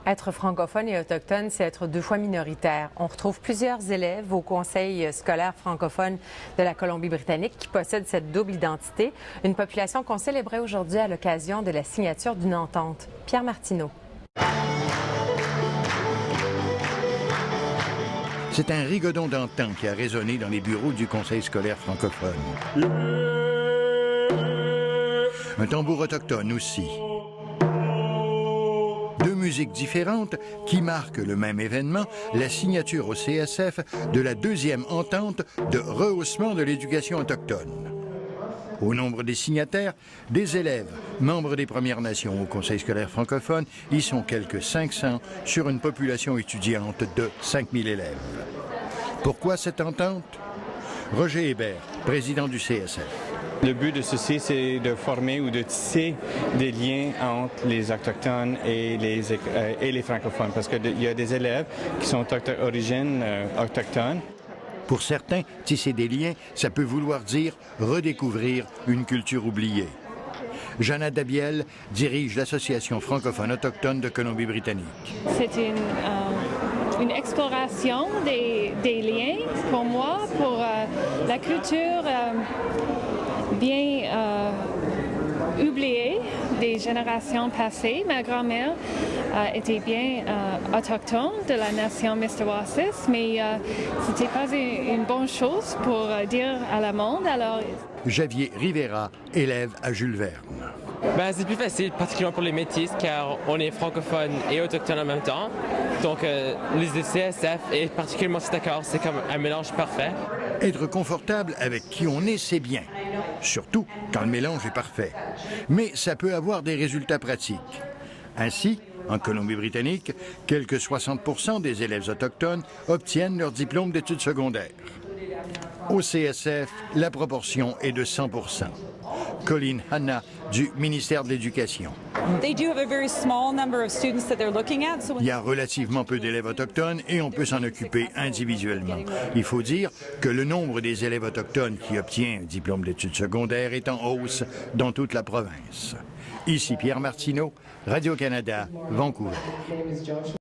Être francophone et autochtone, c'est être deux fois minoritaire. On retrouve plusieurs élèves au Conseil scolaire francophone de la Colombie-Britannique qui possèdent cette double identité, une population qu'on célébrait aujourd'hui à l'occasion de la signature d'une entente. Pierre Martineau. C'est un rigodon d'antan qui a résonné dans les bureaux du Conseil scolaire francophone. Un tambour autochtone aussi. Deux musiques différentes qui marquent le même événement, la signature au CSF de la deuxième entente de rehaussement de l'éducation autochtone. Au nombre des signataires, des élèves, membres des Premières Nations au Conseil scolaire francophone, y sont quelques 500 sur une population étudiante de 5000 élèves. Pourquoi cette entente? Roger Hébert, président du CSF. Le but de ceci, c'est de former ou de tisser des liens entre les Autochtones et les francophones, parce qu'il y a des élèves qui sont d'origine autochtone. Pour certains, tisser des liens, ça peut vouloir dire redécouvrir une culture oubliée. Jana Dabiel dirige l'Association francophone autochtone de Colombie-Britannique. C'est une exploration des liens pour moi, pour la culture bien oubliée des générations passées. Ma grand-mère était bien autochtone de la nation Mistawassis, mais c'était pas une bonne chose pour dire à la monde. Alors, Javier Rivera, élève à Jules Verne. C'est plus facile, particulièrement pour les métis, car on est francophone et autochtone en même temps. Donc, les CSF, et particulièrement cet accord, c'est comme un mélange parfait. Être confortable avec qui on est, c'est bien. Surtout quand le mélange est parfait. Mais ça peut avoir des résultats pratiques. Ainsi, en Colombie-Britannique, quelques 60% des élèves autochtones obtiennent leur diplôme d'études secondaires. Au CSF, la proportion est de 100%. Colleen Hanna, du ministère de l'Éducation. Il y a relativement peu d'élèves autochtones et on peut s'en occuper individuellement. Il faut dire que le nombre des élèves autochtones qui obtient un diplôme d'études secondaires est en hausse dans toute la province. Ici Pierre Martineau, Radio-Canada, Vancouver.